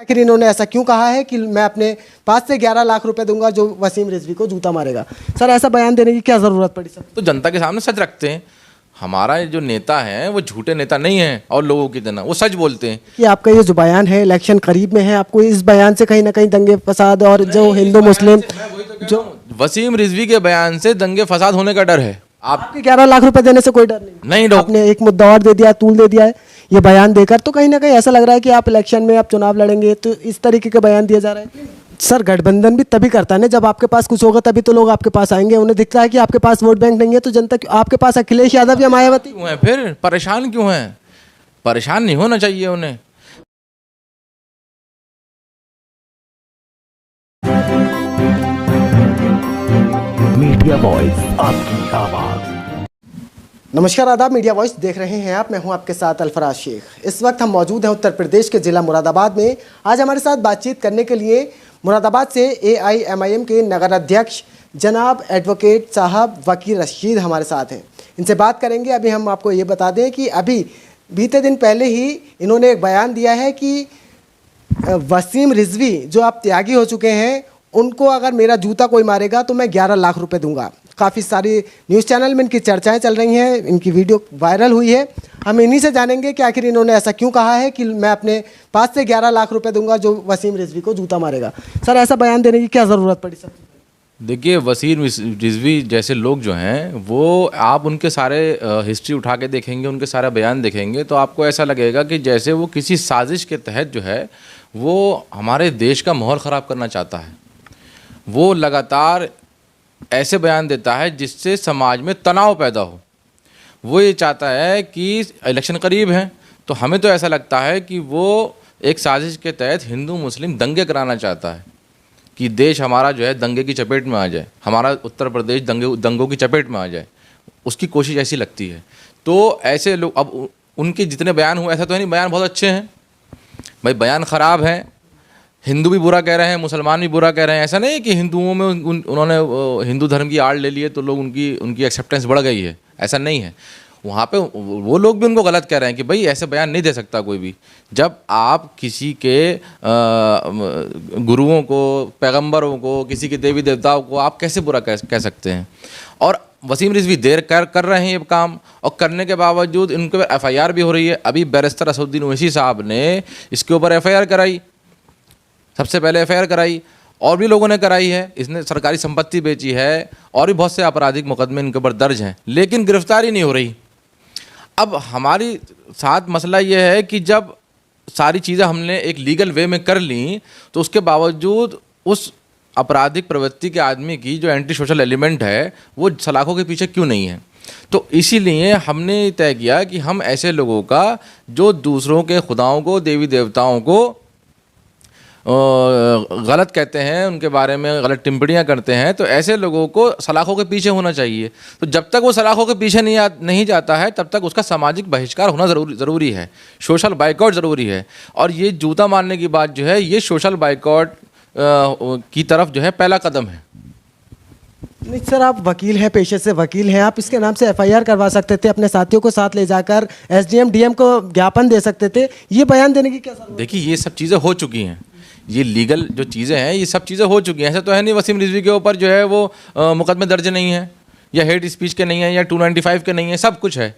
आखिर इन्होंने ऐसा क्यों कहा है कि मैं अपने 5 से 11 लाख रुपए दूंगा जो वसीम रिजवी को जूता मारेगा? सर, ऐसा बयान देने की क्या ज़रूरत पड़ी सर? तो जनता के सामने सच रखते हैं। हमारा जो नेता है वो झूठे नेता नहीं है और लोगों की तरह वो सच बोलते हैं। कि आपका ये जो बयान है इलेक्शन करीब में है, आपको इस बयान से कहीं ना कहीं दंगे फसाद और जो हिंदू मुस्लिम जो वसीम रिजवी के बयान से दंगे फसाद होने का डर है। आपके 11 लाख रुपए देने से कोई डर नहीं? नहीं, आपने एक मुद्दा और दे दिया, तूल दे दिया है ये बयान देकर, तो कहीं ना कहीं ऐसा लग रहा है कि आप इलेक्शन में आप चुनाव लड़ेंगे, तो इस तरीके का बयान दिया जा रहा है। सर, गठबंधन भी तभी करता है ना जब आपके पास कुछ होगा, तभी तो लोग आपके पास आएंगे। उन्हें दिखता है कि आपके पास वोट बैंक नहीं है, तो जनता आपके पास अखिलेश यादव या मायावती क्यों है? फिर परेशान क्यों है? परेशान नहीं होना चाहिए उन्हें। मीडिया वॉइस, आपकी आवाज। नमस्कार, आदाब। मीडिया वॉइस देख रहे हैं आप, मैं हूं आपके साथ अल्फराज शेख। इस वक्त हम मौजूद हैं उत्तर प्रदेश के जिला मुरादाबाद में। आज हमारे साथ बातचीत करने के लिए मुरादाबाद से AIMIM के नगर अध्यक्ष जनाब एडवोकेट साहब वकील रशीद हमारे साथ हैं। इनसे बात करेंगे। अभी हम आपको ये बता दें कि अभी बीते दिन पहले ही इन्होंने एक बयान दिया है कि वसीम रिजवी जो आप त्यागी हो चुके हैं, उनको अगर मेरा जूता कोई मारेगा तो मैं 11 लाख रुपए दूंगा। काफ़ी सारी न्यूज़ चैनल में इनकी चर्चाएं चल रही हैं, इनकी वीडियो वायरल हुई है। हम इन्हीं से जानेंगे कि आखिर इन्होंने ऐसा क्यों कहा है कि मैं अपने 5 से 11 लाख रुपए दूंगा जो वसीम रिजवी को जूता मारेगा। सर, ऐसा बयान देने की क्या ज़रूरत पड़ी सर? देखिए, वसीम रिजवी जैसे लोग जो हैं वो आप उनके सारे हिस्ट्री उठा के देखेंगे, उनके सारा बयान देखेंगे तो आपको ऐसा लगेगा कि जैसे वो किसी साजिश के तहत जो है वो हमारे देश का माहौल ख़राब करना चाहता है। वो लगातार ऐसे बयान देता है जिससे समाज में तनाव पैदा हो। वो ये चाहता है कि इलेक्शन करीब हैं तो हमें तो ऐसा लगता है कि वो एक साजिश के तहत हिंदू मुस्लिम दंगे कराना चाहता है कि देश हमारा जो है दंगे की चपेट में आ जाए, हमारा उत्तर प्रदेश दंगों की चपेट में आ जाए। उसकी कोशिश ऐसी लगती है। तो ऐसे लोग, अब उनके जितने बयान हुए, ऐसा तो है नहीं बयान बहुत अच्छे हैं भाई, बयान ख़राब हैं। हिंदू भी बुरा कह रहे हैं, मुसलमान भी बुरा कह रहे हैं। ऐसा नहीं है कि हिंदुओं में उन्होंने हिंदू धर्म की आड़ ले लिए तो लोग उनकी एक्सेप्टेंस बढ़ गई है, ऐसा नहीं है। वहाँ पे वो लोग भी उनको गलत कह रहे हैं कि भाई ऐसे बयान नहीं दे सकता कोई भी। जब आप किसी के गुरुओं को, पैगंबरों को, किसी के देवी देवताओं को आप कैसे बुरा कह सकते हैं? और वसीम रिजवी देर कर रहे हैं ये काम, और करने के बावजूद इनके ऊपर FIR भी हो रही है। अभी बैरिस्टर असदुद्दीन ओवैसी साहब ने इसके ऊपर FIR कराई, सबसे पहले FIR कराई, और भी लोगों ने कराई है। इसने सरकारी संपत्ति बेची है और भी बहुत से आपराधिक मुकदमे इनके ऊपर दर्ज हैं, लेकिन गिरफ्तारी नहीं हो रही। अब हमारी साथ मसला ये है कि जब सारी चीज़ें हमने एक लीगल वे में कर ली तो उसके बावजूद उस आपराधिक प्रवृत्ति के आदमी की जो एंटी सोशल एलिमेंट है वो सलाखों के पीछे क्यों नहीं है? तो इसीलिए हमने तय किया कि हम ऐसे लोगों का जो दूसरों के खुदाओं को, देवी देवताओं को गलत कहते हैं, उनके बारे में गलत टिप्पणियाँ करते हैं, तो ऐसे लोगों को सलाखों के पीछे होना चाहिए। तो जब तक वो सलाखों के पीछे नहीं जाता है तब तक उसका सामाजिक बहिष्कार होना ज़रूरी है, सोशल बाइकआउट ज़रूरी है। और ये जूता मारने की बात जो है ये सोशल बाइकआउट की तरफ जो है पहला कदम है। नहीं सर, आप वकील हैं, पेशे से वकील हैं, आप इसके नाम से FIR करवा सकते थे, अपने साथियों को साथ ले जाकर SDM DM को ज्ञापन दे सकते थे। ये बयान देने की क्या जरूरत? देखिए, ये सब चीज़ें हो चुकी हैं, ये लीगल जो चीज़ें हैं ये सब चीज़ें हो चुकी हैं। ऐसा तो है नहीं वसीम रिजवी के ऊपर जो है वो मुकदमे दर्ज नहीं है, या हेट स्पीच के नहीं है, या 295 के नहीं है, सब कुछ है।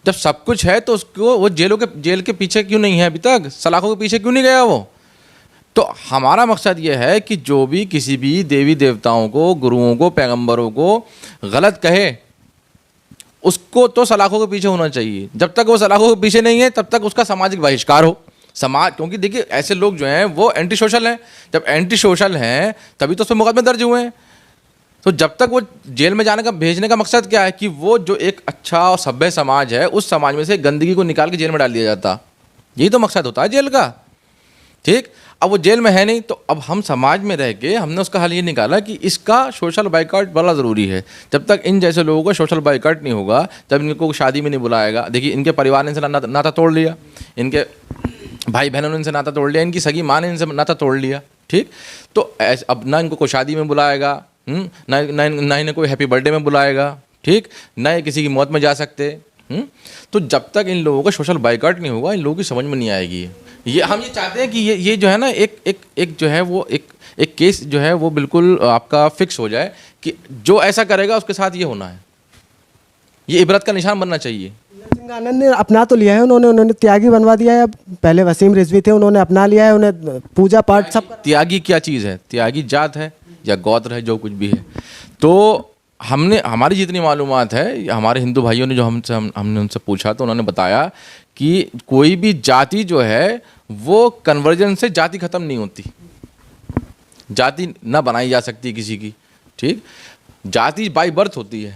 जब सब कुछ है तो उसको वो जेल के पीछे क्यों नहीं है अभी तक? सलाखों के पीछे क्यों नहीं गया वो? तो हमारा मकसद ये है कि जो भी किसी भी देवी देवताओं को, गुरुओं को, पैगंबरों को गलत कहे उसको तो सलाखों के पीछे होना चाहिए। जब तक वो सलाखों के पीछे नहीं है तब तक उसका सामाजिक बहिष्कार हो। क्योंकि देखिए ऐसे लोग जो हैं वो एंटी सोशल हैं। जब एंटी सोशल हैं तभी तो उस पर मुकदमे दर्ज हुए हैं। तो जब तक वो जेल में भेजने का मकसद क्या है कि वो जो एक अच्छा और सभ्य समाज है उस समाज में से गंदगी को निकाल के जेल में डाल दिया जाता। यही तो मकसद होता है जेल का। ठीक, अब वो जेल में है नहीं तो अब हम समाज में रह के हमने उसका हल ये निकाला कि इसका सोशल बाइकआउट बड़ा ज़रूरी है। जब तक इन जैसे लोगों का सोशल बाइकआउट नहीं होगा, जब इनको शादी में नहीं बुलाएगा। देखिए, इनके परिवार ने इनसे नाता तोड़ लिया, इनके भाई बहनों ने इनसे नाता तोड़ लिया, इनकी सगी माँ ने इनसे नाता तोड़ लिया। ठीक, तो अब ना इनको कोई शादी में बुलाएगा, ना इन्हें कोई हैप्पी बर्थडे में बुलाएगा। ठीक, ना ये किसी की मौत में जा सकते। तो जब तक इन लोगों का सोशल बाइकआउट नहीं होगा इन लोगों की समझ में नहीं आएगी। ये हम ये चाहते हैं कि ये जो है ना एक जो है वो एक केस जो है वो बिल्कुल आपका फिक्स हो जाए कि जो ऐसा करेगा उसके साथ ये होना है, ये इबरत का निशान बनना चाहिए। सिंह आनंद ने अपना तो लिया है, उन्होंने त्यागी बनवा दिया है। पहले वसीम रिजवी थे, उन्होंने अपना लिया है, उन्हें पूजा पाठ सब। त्यागी क्या चीज़ है? त्यागी जात है या गोत्र है, जो कुछ भी है। तो हमने हमारी जितनी मालूमात है, हमारे हिंदू भाइयों ने जो हमने उनसे पूछा तो उन्होंने बताया कि कोई भी जाति जो है वो कन्वर्जन से जाति खत्म नहीं होती, जाति ना बनाई जा सकती किसी की, ठीक। जाति बाय बर्थ होती है,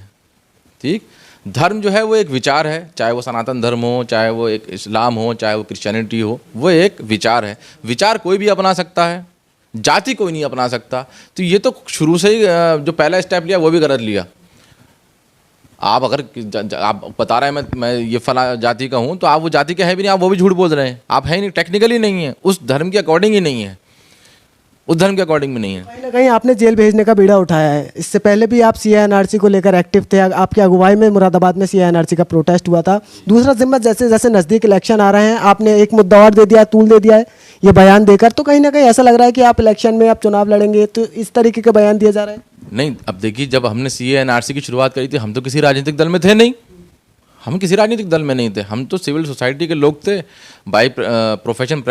ठीक। धर्म जो है वो एक विचार है, चाहे वो सनातन धर्म हो, चाहे वो एक इस्लाम हो, चाहे वो क्रिश्चियनिटी हो, वो एक विचार है। विचार कोई भी अपना सकता है, जाति कोई नहीं अपना सकता। तो ये तो शुरू से ही जो पहला स्टेप लिया वो भी गलत लिया। आप अगर आप बता रहे हैं मैं ये फला जाति का हूँ, तो आप वो जाति के हैं भी नहीं, आप वो भी झूठ बोल रहे हैं। आप है ही नहीं, टेक्निकली नहीं है, उस धर्म के अकॉर्डिंग ही नहीं है, उस धर्म के अकॉर्डिंग में नहीं है। कहीं ना कहीं आपने जेल भेजने का बीड़ा उठाया है। इससे पहले भी आप CA/NRC को लेकर एक्टिव थे, आपकी अगुवाई में मुरादाबाद में CA/NRC का प्रोटेस्ट हुआ था। दूसरा जिम्मा जैसे जैसे नज़दीक इलेक्शन आ रहे हैं, आपने एक मुद्दा और दे दिया, तूल दे दिया है ये बयान देकर। तो कहीं ना कहीं ऐसा लग रहा है कि आप इलेक्शन में आप चुनाव लड़ेंगे, तो इस तरीके के बयान दिए जा रहे हैं। नहीं, अब देखिए, जब हमने CA/NRC की शुरुआत करी थी, हम तो किसी राजनीतिक दल में थे नहीं, हम किसी राजनीतिक दल में नहीं थे, हम तो सिविल सोसाइटी के लोग थे, बाई प्रोफेशन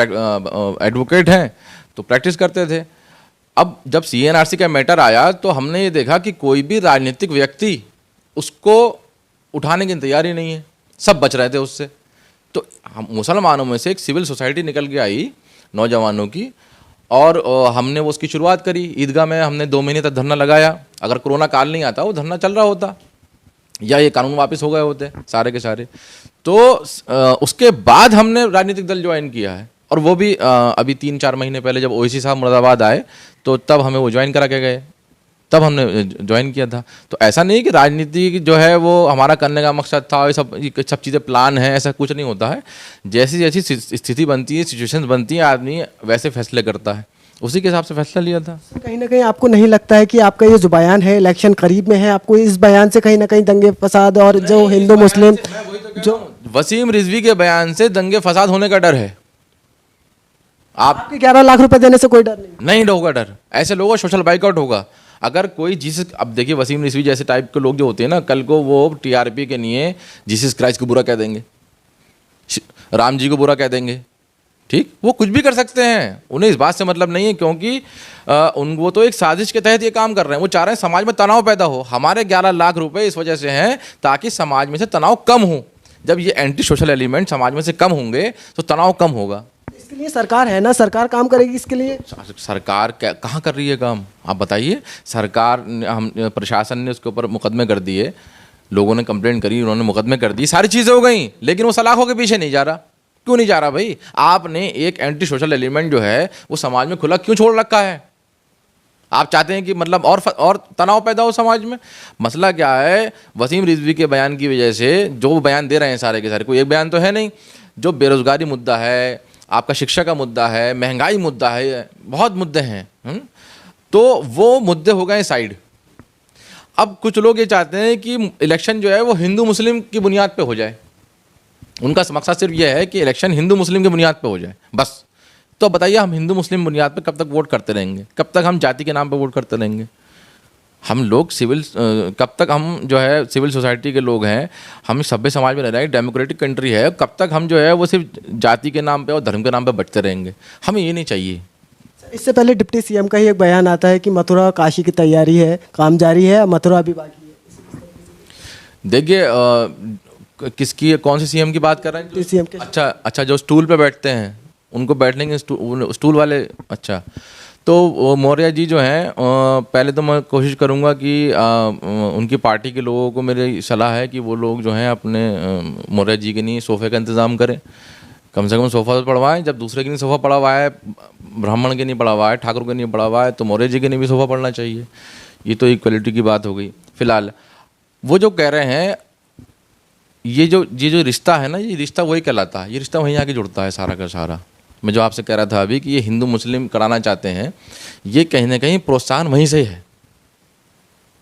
एडवोकेट हैं, तो प्रैक्टिस करते थे। अब जब CA/NRC का मैटर आया तो हमने ये देखा कि कोई भी राजनीतिक व्यक्ति उसको उठाने की तैयारी नहीं है, सब बच रहे थे उससे। तो हम मुसलमानों में से एक सिविल सोसाइटी निकल के आई नौजवानों की, और हमने वो उसकी शुरुआत करी। ईदगाह में हमने 2 महीने तक धरना लगाया। अगर कोरोना काल नहीं आता वो धरना चल रहा होता, या ये कानून वापस हो गए होते सारे के सारे। तो उसके बाद हमने राजनीतिक दल ज्वाइन किया है, और वो भी अभी 3-4 महीने पहले जब ओवैसी साहब मुरादाबाद आए तो तब हमें वो ज्वाइन करा के गए, तब हमने ज्वाइन किया था। तो ऐसा नहीं कि राजनीति जो है वो हमारा करने का मकसद था, ये सब चीज़ें प्लान है, ऐसा कुछ नहीं होता है। जैसी जैसी स्थिति बनती है, सिचुएशंस बनती है, आदमी वैसे फैसले करता है, उसी के हिसाब से फैसला लिया था। कहीं ना कहीं आपको नहीं लगता है कि आपका ये जो बयान है, इलेक्शन करीब में है, आपको इस बयान से कहीं ना कहीं दंगे फसाद और जो हिंदू मुस्लिम जो वसीम रिजवी के बयान से दंगे फसाद होने का डर है। आपके 11 लाख रुपए देने से कोई डर नहीं होगा डर। ऐसे लोगों का सोशल बाइकआउट होगा। अगर कोई जीसस, अब देखिए वसीम रिजवी जैसे टाइप के लोग जो होते हैं ना, कल को वो TRP के लिए जीसस क्राइस्ट को बुरा कह देंगे, राम जी को बुरा कह देंगे, ठीक। वो कुछ भी कर सकते हैं, उन्हें इस बात से मतलब नहीं है, क्योंकि वो तो एक साजिश के तहत ये काम कर रहे हैं। वो चाह रहे हैं समाज में तनाव पैदा हो। हमारे 11 लाख रुपए इस वजह से हैं ताकि समाज में से तनाव कम हो। जब ये एंटी सोशल एलिमेंट समाज में से कम होंगे तो तनाव कम होगा। इसके लिए सरकार है ना, सरकार काम करेगी इसके लिए। सरकार कहाँ कर रही है काम, आप बताइए। सरकार हम प्रशासन ने उसके ऊपर मुकदमे कर दिए, लोगों ने कंप्लेंट करी, उन्होंने मुकदमे कर दी, सारी चीज़ें हो गई, लेकिन वो सलाखों के पीछे नहीं जा रहा। क्यों नहीं जा रहा भाई? आपने एक एंटी सोशल एलिमेंट जो है वो समाज में खुला क्यों छोड़ रखा है? आप चाहते हैं कि मतलब और तनाव पैदा हो समाज में। मसला क्या है, वसीम रिजवी के बयान की वजह से जो बयान दे रहे हैं सारे के सारे, कोई एक बयान तो है नहीं। जो बेरोजगारी मुद्दा है, आपका शिक्षा का मुद्दा है, महंगाई मुद्दा है, बहुत मुद्दे हैं, तो वो मुद्दे हो गए साइड। अब कुछ लोग ये चाहते हैं कि इलेक्शन जो है वो हिंदू मुस्लिम की बुनियाद पे हो जाए। उनका मकसद सिर्फ ये है कि इलेक्शन हिंदू मुस्लिम की बुनियाद पे हो जाए, बस। तो बताइए, हम हिंदू मुस्लिम बुनियाद पे कब तक वोट करते रहेंगे? कब तक हम जाति के नाम पे वोट करते रहेंगे? हम लोग कब तक हम जो है सिविल सोसाइटी के लोग हैं, हम सभ्य समाज में रह रहे हैं, डेमोक्रेटिक कंट्री है, कब तक हम जो है वो सिर्फ जाति के नाम पे और धर्म के नाम पे बचते रहेंगे? हमें ये नहीं चाहिए। इससे पहले डिप्टी CM का ही एक बयान आता है कि मथुरा काशी की तैयारी है, काम जारी है, मथुरा अभी बाकी है। देखिए, किसकी, कौन से CM की बात कर रहे हैं? CM के। अच्छा, जो स्टूल पे बैठते हैं उनको बैठने के स्टूल वाले। अच्छा, तो मौर्य जी जो हैं, पहले तो मैं कोशिश करूंगा कि उनकी पार्टी के लोगों को मेरी सलाह है कि वो लोग जो हैं अपने मौर्य जी के लिए सोफ़े का इंतज़ाम करें। कम से कम सोफ़ा तो पड़वाएं। जब दूसरे के लिए सोफ़ा पड़ा हुआ है, ब्राह्मण के नहीं पड़ा हुआ है, ठाकुर के नहीं पड़ा हुआ है, तो मौर्य जी के लिए भी सोफ़ा पड़ना चाहिए। ये तो इक्वलिटी की बात हो गई। फिलहाल वो जो कह रहे हैं, ये जो रिश्ता है ना, ये रिश्ता वही कहलाता है, ये रिश्ता वहीं आके जुड़ता है सारा का सारा। मैं जो आपसे कह रहा था अभी कि ये हिंदू मुस्लिम कराना चाहते हैं, ये कहीं ना कहीं प्रोत्साहन वहीं से है।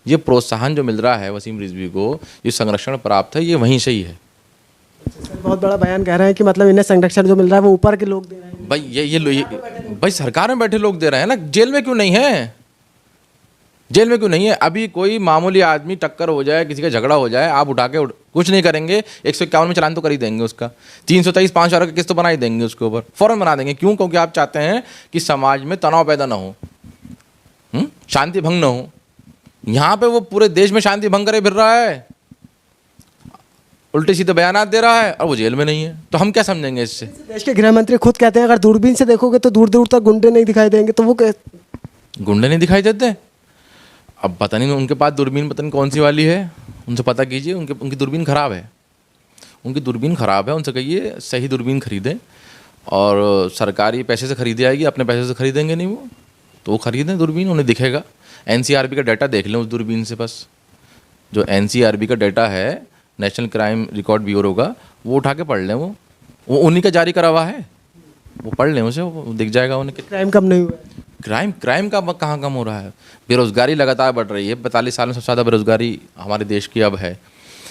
ये प्रोत्साहन जो मिल रहा है वसीम रिजवी को, ये संरक्षण प्राप्त है, ये वहीं से ही है। बहुत बड़ा बयान कह रहे हैं कि मतलब इन्हें संरक्षण जो मिल रहा है वो ऊपर के लोग दे रहे हैं। भाई भाई सरकार में बैठे लोग दे रहे हैं ना, जेल में क्यों नहीं है? जेल में क्यों नहीं है? अभी कोई मामूली आदमी टक्कर हो जाए, किसी का झगड़ा हो जाए, आप उठा के कुछ नहीं करेंगे, 151 में चलान तो कर ही देंगे उसका, 323 5,000 का किस्त तो बना ही देंगे उसके ऊपर, फौरन बना देंगे। क्यों? क्योंकि आप चाहते हैं कि समाज में तनाव पैदा ना हो, शांति भंग ना हो। यहाँ पे वो पूरे देश में शांति भंग करे फिर रहा है, उल्टे सीधे बयानात दे रहा है, और वो जेल में नहीं है। तो हम क्या समझेंगे इससे? देश के गृह मंत्री खुद कहते हैं अगर दूरबीन से देखोगे तो दूर दूर तक गुंडे नहीं दिखाई देंगे, तो वो गुंडे नहीं दिखाई देते? अब पता नहीं उनके पास दूरबीन पता नहीं कौन सी वाली है, उनसे पता कीजिए। उनकी दूरबीन ख़राब है, उनकी दूरबीन ख़राब है। उनसे कहिए सही दूरबीन खरीदें, और सरकारी पैसे से खरीदी आएगी, अपने पैसे से खरीदेंगे नहीं वो, तो वो खरीदें दूरबीन, उन्हें दिखेगा। एनसीआरबी का डाटा देख लें उस दूरबीन से, बस जो एनसीआरबी का डाटा है, नेशनल क्राइम रिकॉर्ड ब्यूरो का, वो उठा के पढ़ लें। वो उन्हीं का जारी करा हुआ है, वो पढ़ लें उसे, वो दिख जाएगा उन्हें कि क्राइम कम नहीं हुआ है। क्राइम का कहाँ कम हो रहा है? बेरोज़गारी लगातार बढ़ रही है, 42 साल में सबसे ज़्यादा बेरोज़गारी हमारे देश की अब है।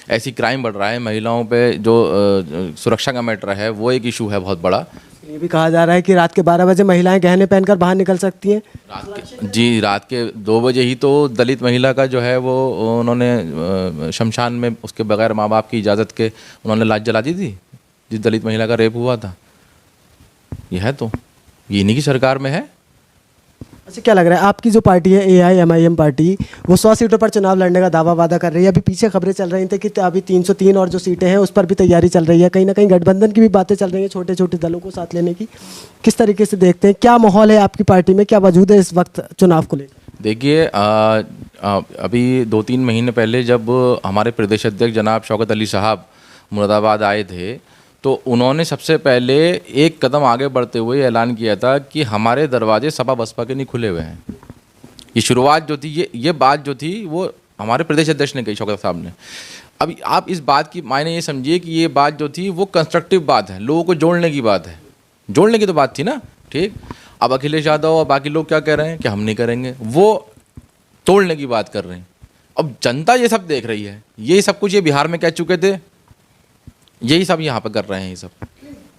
ऐसी क्राइम बढ़ रहा है, महिलाओं पे जो सुरक्षा का मैटर है वो एक इशू है बहुत बड़ा। ये भी कहा जा रहा है कि रात के 12 बजे महिलाएं गहने पहनकर बाहर निकल सकती हैं। रात के 2 बजे ही तो दलित महिला का जो है वो उन्होंने शमशान में उसके बगैर माँ बाप की इजाज़त के उन्होंने लाश जला दी थी, जिस दलित महिला का रेप हुआ था। ये है तो ये इन्हीं की सरकार में है। अच्छा, क्या लग रहा है आपकी जो पार्टी है AIMIM पार्टी, वो 100 सीटों पर चुनाव लड़ने का दावा वादा कर रही है। अभी पीछे खबरें चल रही थी कि अभी 303 और जो सीटें हैं उस पर भी तैयारी चल रही है, कहीं ना कहीं गठबंधन की भी बातें चल रही हैं, छोटे छोटे दलों को साथ लेने की। किस तरीके से देखते हैं, क्या माहौल है आपकी पार्टी में, क्या वजूद है इस वक्त चुनाव को लेकर? देखिए, अभी 2-3 महीने पहले जब हमारे प्रदेश अध्यक्ष जनाब शौकत अली साहब मुरादाबाद आए थे, तो उन्होंने सबसे पहले एक कदम आगे बढ़ते हुए ऐलान किया था कि हमारे दरवाजे सपा बसपा के नहीं खुले हुए हैं। ये शुरुआत जो थी, ये बात जो थी वो हमारे प्रदेश अध्यक्ष ने कही, शौकत साहब ने। अब आप इस बात की मायने ये समझिए कि ये बात जो थी वो कंस्ट्रक्टिव बात है, लोगों को जोड़ने की बात है, जोड़ने की तो बात थी ना, ठीक। अब अखिलेश यादव और बाकी लोग क्या कह रहे हैं कि हम नहीं करेंगे, वो तोड़ने की बात कर रहे हैं। अब जनता ये सब देख रही है, ये सब कुछ ये बिहार में कह चुके थे, यही सब यहाँ पर कर रहे हैं ये सब।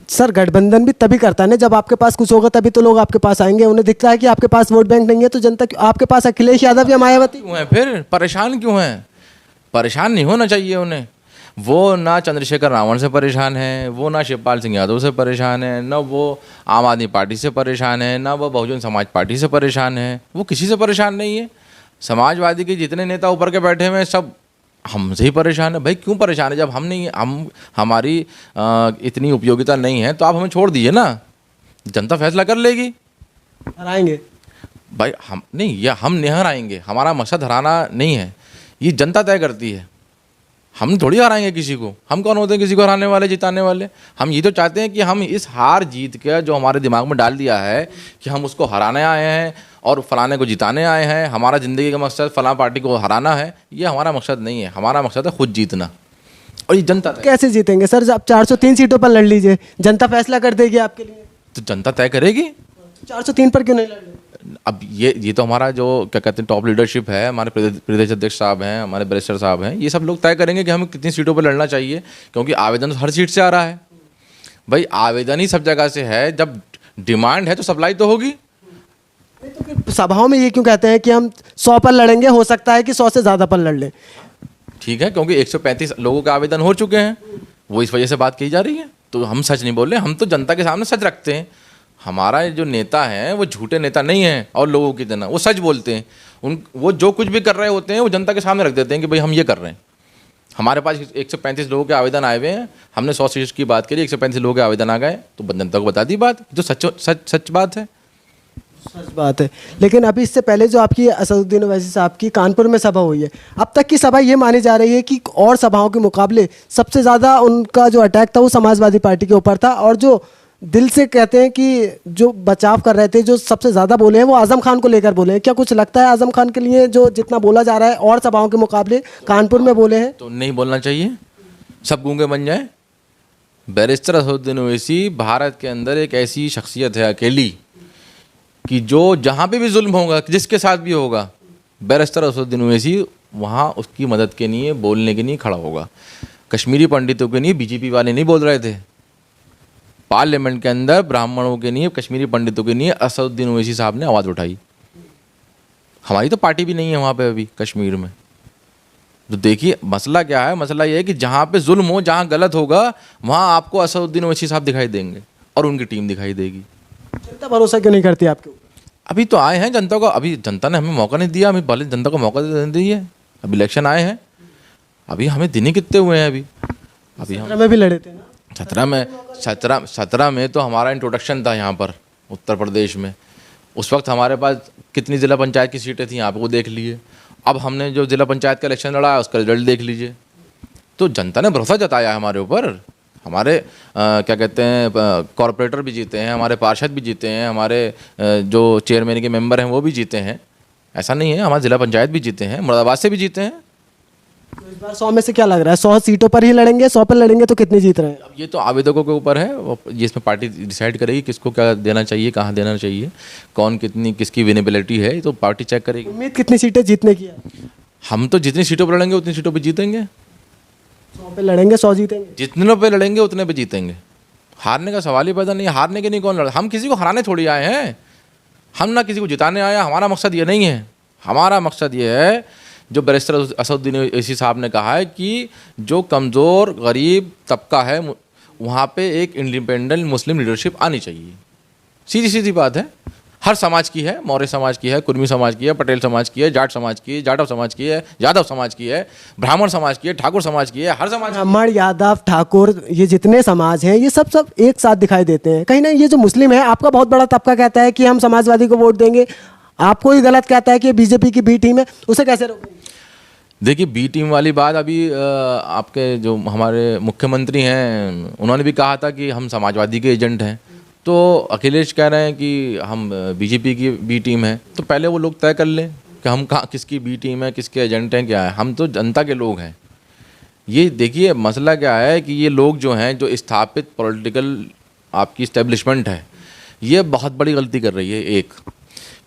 सर, गठबंधन भी तभी करता है ना जब आपके पास कुछ होगा, तभी तो लोग आपके पास आएंगे। उन्हें दिखता है कि आपके पास वोट बैंक नहीं है, तो जनता आपके पास अखिलेश यादव या मायावती क्यों है? फिर परेशान क्यों हैं? परेशान नहीं होना चाहिए उन्हें। वो ना चंद्रशेखर रावण से परेशान है, वो ना शिवपाल सिंह यादव से परेशान है, ना वो आम आदमी पार्टी से परेशान है, ना वो बहुजन समाज पार्टी से परेशान है, वो किसी से परेशान नहीं है। समाजवादी के जितने नेता ऊपर के बैठे हुए हैं सब हमसे ही परेशान है। भाई क्यों परेशान है? जब हमारी इतनी उपयोगिता नहीं है तो आप हमें छोड़ दीजिए ना, जनता फैसला कर लेगी। हराएंगे भाई हम नहीं हराएंगे, हमारा मकसद हराना नहीं है, ये जनता तय करती है। हम थोड़ी हराएंगे किसी को, हम कौन होते हैं किसी को हराने वाले, जिताने वाले? हम ये तो चाहते हैं कि हम इस हार जीत के जो हमारे दिमाग में डाल दिया है कि हम उसको हराने आए हैं और फलाने को जिताने आए हैं, हमारा ज़िंदगी का मकसद फलां पार्टी को हराना है, ये हमारा मकसद नहीं है। हमारा मकसद है खुद जीतना, और ये जनता कैसे जीतेंगे सर? आप 403 सीटों पर लड़ लीजिए, जनता फैसला कर देगी आपके लिए। तो जनता तय करेगी। 403 पर क्यों नहीं लड़ रहे? अब ये तो हमारा जो क्या कहते हैं टॉप लीडरशिप है, हमारे प्रदेश अध्यक्ष साहब हैं, हमारे बैरिस्टर साहब हैं, ये सब लोग तय करेंगे कि हमें कितनी सीटों पर लड़ना चाहिए, क्योंकि आवेदन तो हर सीट से आ रहा है। भाई आवेदन ही सब जगह से है, जब डिमांड है तो सप्लाई तो होगी। तो फिर सभाओं में ये क्यों कहते हैं कि हम 100 पर लड़ेंगे, हो सकता है कि 100 से ज़्यादा पर लड़ लें? ठीक है, क्योंकि 135 लोगों के आवेदन हो चुके हैं, वो इस वजह से बात की जा रही है। तो हम सच नहीं बोल रहे, हम तो जनता के सामने सच रखते हैं। हमारा जो नेता है वो झूठे नेता नहीं है, और लोगों की तरह वो सच बोलते हैं। वो जो कुछ भी कर रहे होते हैं वो जनता के सामने रख देते हैं कि भाई हम ये कर रहे हैं। हमारे पास 135 लोगों के आवेदन आए हुए हैं, हमने 100 सीट की बात करी, 135 लोगों के आवेदन आ गए, तो जनता को बता दी बात, जो सच बात है। सच बात है। लेकिन अभी इससे पहले जो आपकी असदुद्दीन ओवैसी साहब की कानपुर में सभा हुई है, अब तक की सभा ये मानी जा रही है कि और सभाओं के मुकाबले सबसे ज़्यादा उनका जो अटैक था वो समाजवादी पार्टी के ऊपर था, और जो दिल से कहते हैं कि जो बचाव कर रहे थे, जो सबसे ज़्यादा बोले हैं वो आज़म खान को लेकर बोले हैं। क्या कुछ लगता है आज़म खान के लिए जो जितना बोला जा रहा है और सभाओं के मुकाबले कानपुर में बोले हैं? तो नहीं बोलना चाहिए, सब गूंगे बन जाए। बैरिस्टर असदुद्दीन ओवैसी भारत के अंदर एक ऐसी शख्सियत है अकेली कि जो जहाँ पे भी जुल्म होगा, जिसके साथ भी होगा, बैरिस्टर असदुद्दीन ओवैसी वहाँ उसकी मदद के लिए, बोलने के लिए खड़ा होगा। कश्मीरी पंडितों के लिए बीजेपी वाले नहीं बोल रहे थे, पार्लियामेंट के अंदर ब्राह्मणों के लिए, कश्मीरी पंडितों के लिए असदुद्दीन ओवैसी साहब ने आवाज़ उठाई। हमारी तो पार्टी भी नहीं है वहाँ पे अभी कश्मीर में। तो देखिए मसला क्या है, मसला ये है कि जहाँ पे जुल्म हो, जहाँ गलत होगा, वहाँ आपको असदुद्दीन ओवैसी साहब दिखाई देंगे और उनकी टीम दिखाई देगी। जनता भरोसा क्यों नहीं करती आपके ऊपर? अभी तो आए हैं जनता को, अभी जनता ने हमें मौका नहीं दिया, हमें पहले जनता को मौका देने दीजिए। अभी इलेक्शन आए हैं, अभी हमें दिन ही कितने हुए हैं अभी हम 17 में भी लड़े थे ना? 17 में तो हमारा इंट्रोडक्शन था यहाँ पर उत्तर प्रदेश में। उस वक्त हमारे पास कितनी ज़िला पंचायत की सीटें थी यहाँ पे, वो देख लिए। अब हमने जो ज़िला पंचायत का इलेक्शन लड़ा है उसका रिजल्ट देख लीजिए। तो जनता ने भरोसा जताया है हमारे ऊपर। हमारे क्या कहते हैं, कॉरपोरेटर भी जीते हैं, हमारे पार्षद भी जीते हैं, हमारे जो चेयरमैन के मेंबर हैं वो भी जीते हैं। ऐसा नहीं है, हमारे ज़िला पंचायत भी जीते हैं, मुरादाबाद से भी जीते हैं। तो इस बार 100 में से क्या लग रहा है? 100 सीटों पर ही लड़ेंगे? 100 पर लड़ेंगे तो कितनी जीत रहे हैं? अब ये तो आवेदकों के ऊपर है, वो जिसमें पार्टी डिसाइड करेगी किसको क्या देना चाहिए, कहाँ देना चाहिए, कौन कितनी किसकी विनेबिलिटी है, ये तो पार्टी चेक करेगी। उम्मीद कितनी सीटें जीतने की है? हम तो जितनी सीटों पर लड़ेंगे उतनी सीटों पर जीतेंगे। 100 पे लड़ेंगे 100 जीतेंगे? जितने पे लड़ेंगे उतने पे जीतेंगे। हारने का सवाल ही पैदा नहीं है। हारने के लिए कौन लड़, हम किसी को हराने थोड़ी आए हैं, हम ना किसी को जिताने आए हैं। हमारा मकसद ये नहीं है। हमारा मकसद ये है, जो बैरिस्टर असदुद्दीन ओवैसी साहब ने कहा है कि जो कमज़ोर गरीब तबका है वहाँ पे एक इंडिपेंडेंट मुस्लिम लीडरशिप आनी चाहिए। सीधी सीधी बात है। हर समाज की है, मौर्य समाज की है, कुर्मी समाज की है, पटेल समाज की है, जाट समाज की है, जाटव समाज की है, यादव समाज की है, ब्राह्मण समाज की है, ठाकुर समाज की है, हर समाज की है। ब्राह्मण, यादव, ठाकुर, ये जितने समाज हैं ये सब एक साथ दिखाई देते हैं। कहीं ना ये जो मुस्लिम है, आपका बहुत बड़ा तबका कहता है कि हम समाजवादी को वोट देंगे, आपको ही गलत कहता है कि बीजेपी की बी टीम है, उसे कैसे रोकेंगे? देखिए बी टीम वाली बात अभी आपके जो हमारे मुख्यमंत्री हैं उन्होंने भी कहा था कि हम समाजवादी के एजेंट हैं। तो अखिलेश कह रहे हैं कि हम बीजेपी की बी टीम है। तो पहले वो लोग तय कर लें कि हम कहाँ किसकी बी टीम है, किसके एजेंट हैं, क्या है। हम तो जनता के लोग हैं। ये देखिए मसला क्या है कि ये लोग जो हैं, जो स्थापित पॉलिटिकल आपकी इस्टेब्लिशमेंट है, ये बहुत बड़ी गलती कर रही है। एक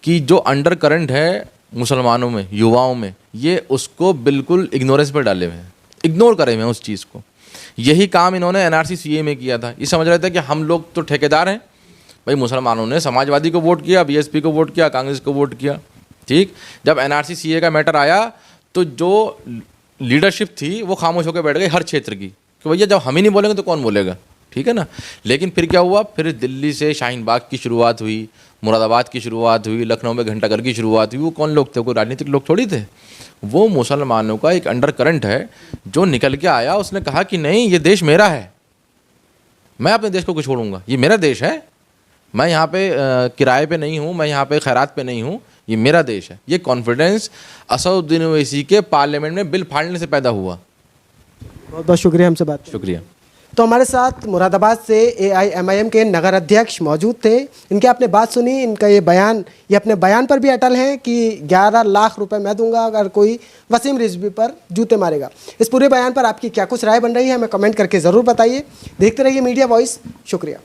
कि जो अंडर करंट है मुसलमानों में, युवाओं में, ये उसको बिल्कुल इग्नोरेंस पर डाले हुए हैं, इग्नोर करे हुए हैं उस चीज़ को। यही काम इन्होंने एनआरसी सीए में किया था। ये समझ रहे थे कि हम लोग तो ठेकेदार हैं। भाई मुसलमानों ने समाजवादी को वोट किया, बीएसपी को वोट किया, कांग्रेस को वोट किया, ठीक। जब एनआरसी सीए का मैटर आया तो जो लीडरशिप थी वो खामोश होकर बैठ गई हर क्षेत्र की, कि भैया जब हम ही नहीं बोलेंगे तो कौन बोलेगा, ठीक है ना। लेकिन फिर क्या हुआ, फिर दिल्ली से शाहीन बाग की शुरुआत हुई, मुरादाबाद की शुरुआत हुई, लखनऊ में घंटाघर की शुरुआत हुई। वो कौन लोग थे? कोई राजनीतिक लोग थोड़ी थे। वो मुसलमानों का एक अंडर करंट है जो निकल के आया। उसने कहा कि नहीं, ये देश मेरा है, मैं अपने देश को क्यों छोड़ूंगा, ये मेरा देश है, मैं यहाँ पे किराए पे नहीं हूँ, मैं यहाँ पे खैरात पे नहीं हूँ, ये मेरा देश है। ये कॉन्फिडेंस असदुद्दीन ओवैसी के पार्लियामेंट में बिल फाड़ने से पैदा हुआ। बहुत बहुत शुक्रिया हमसे बात। शुक्रिया। तो हमारे साथ मुरादाबाद से AIMIM के नगर अध्यक्ष मौजूद थे। इनके आपने बात सुनी, इनका ये अपने बयान पर भी अटल हैं कि 11 लाख रुपए मैं दूंगा अगर कोई वसीम रिजवी पर जूते मारेगा। इस पूरे बयान पर आपकी क्या कुछ राय बन रही है, हमें कमेंट करके ज़रूर बताइए। देखते रहिए मीडिया वॉइस। शुक्रिया।